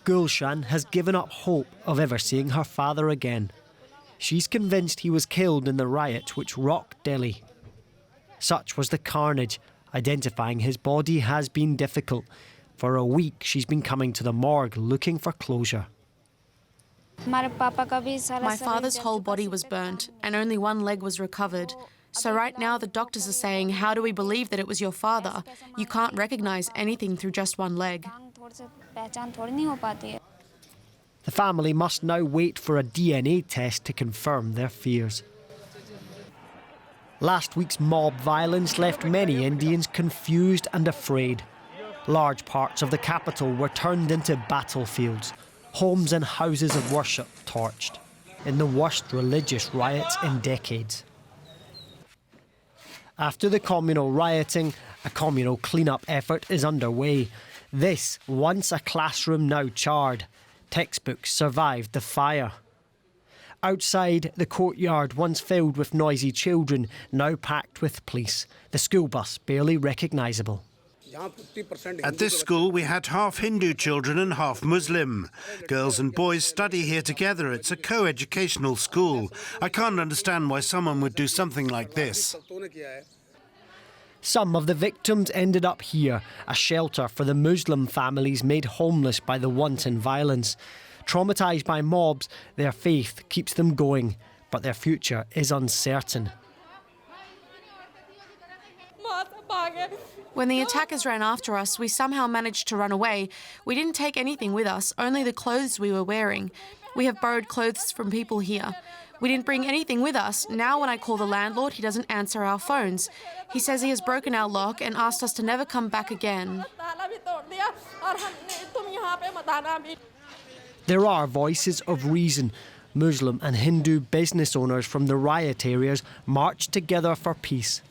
Gulshan has given up hope of ever seeing her father again. She's convinced he was killed in the riot which rocked Delhi. Such was the carnage. Identifying his body has been difficult. For a week, she's been coming to the morgue looking for closure. My father's whole body was burnt and only one leg was recovered. So right now the doctors are saying, how do we believe that it was your father? You can't recognise anything through just one leg. The family must now wait for a DNA test to confirm their fears. Last week's mob violence left many Indians confused and afraid. Large parts of the capital were turned into battlefields, homes and houses of worship torched, in the worst religious riots in decades. After the communal rioting, a communal clean-up effort is underway. This, once a classroom now charred. Textbooks survived the fire. Outside, the courtyard, once filled with noisy children, now packed with police. The school bus barely recognisable. At this school, we had half Hindu children and half Muslim. Girls and boys study here together. It's a co-educational school. I can't understand why someone would do something like this. Some of the victims ended up here, a shelter for the Muslim families made homeless by the wanton violence. Traumatised by mobs, their faith keeps them going, but their future is uncertain. When the attackers ran after us, we somehow managed to run away. We didn't take anything with us, only the clothes we were wearing. We have borrowed clothes from people here. We didn't bring anything with us. Now when I call the landlord, he doesn't answer our phones. He says he has broken our lock and asked us to never come back again. There are voices of reason. Muslim and Hindu business owners from the riot areas marched together for peace.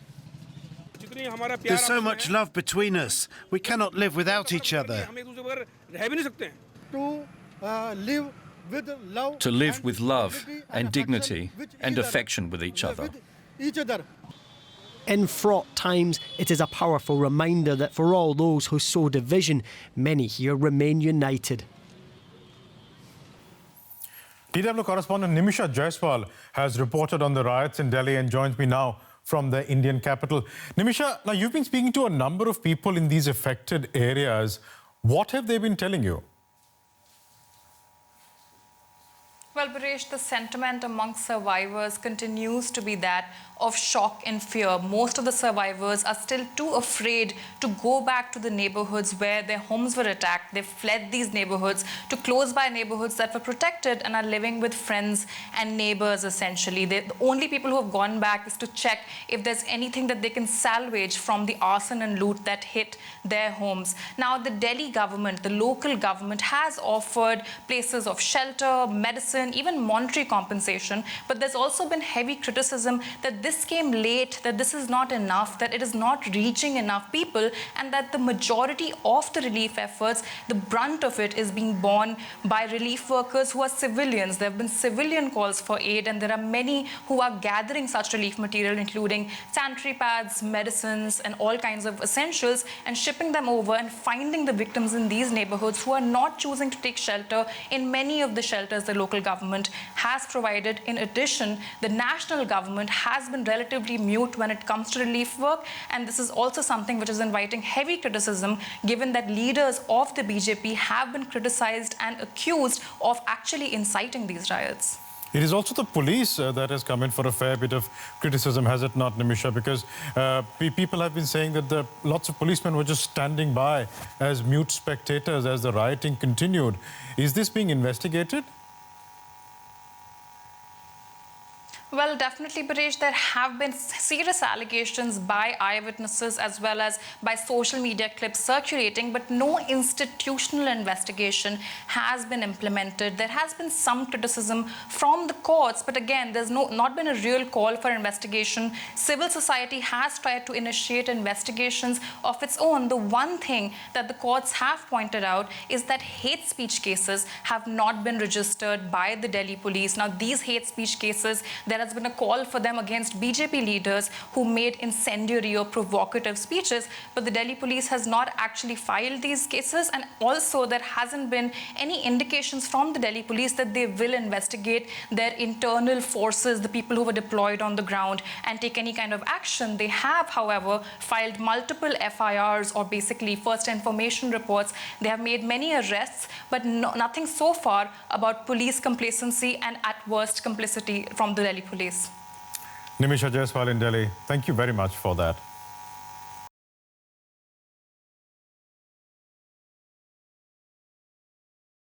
There's so much love between us. We cannot live without each other. To live with love and dignity and affection with each other. In fraught times, it is a powerful reminder that for all those who sow division, many here remain united. DW correspondent Nimisha Jaiswal has reported on the riots in Delhi and joins me now from the Indian capital. Nimisha, now you've been speaking to a number of people in these affected areas. What have they been telling you? Well, Paresh, the sentiment amongst survivors continues to be that of shock and fear. Most of the survivors are still too afraid to go back to the neighborhoods where their homes were attacked. They fled these neighborhoods to close-by neighborhoods that were protected and are living with friends and neighbors, essentially. The only people who have gone back is to check if there's anything that they can salvage from the arson and loot that hit their homes. Now, the Delhi government, the local government, has offered places of shelter, medicine, even monetary compensation, but there's also been heavy criticism that this came late, that this is not enough, that it is not reaching enough people, and that the majority of the relief efforts, the brunt of it is being borne by relief workers who are civilians. There have been civilian calls for aid, and there are many who are gathering such relief material, including sanitary pads, medicines, and all kinds of essentials, and shipping them over and finding the victims in these neighborhoods who are not choosing to take shelter in many of the shelters the local government has provided. In addition, the national government has been relatively mute when it comes to relief work, and this is also something which is inviting heavy criticism, given that leaders of the BJP have been criticized and accused of actually inciting these riots. It is also the police that has come in for a fair bit of criticism, has it not, Nimisha? Because people have been saying that lots of policemen were just standing by as mute spectators as the rioting continued. Is this being investigated? Well, definitely, Paresh, there have been serious allegations by eyewitnesses as well as by social media clips circulating, but no institutional investigation has been implemented. There has been some criticism from the courts, but again, there's not been a real call for investigation. Civil society has tried to initiate investigations of its own. The one thing that the courts have pointed out is that hate speech cases have not been registered by the Delhi police. Now, these hate speech cases, there has been going to call for them against BJP leaders who made incendiary or provocative speeches. But the Delhi police has not actually filed these cases, and also there hasn't been any indications from the Delhi police that they will investigate their internal forces, the people who were deployed on the ground, and take any kind of action. They have, however, filed multiple FIRs, or basically first information reports. They have made many arrests, but nothing so far about police complacency and at worst complicity from the Delhi police. Nimisha Jaiswal in Delhi, thank you very much for that.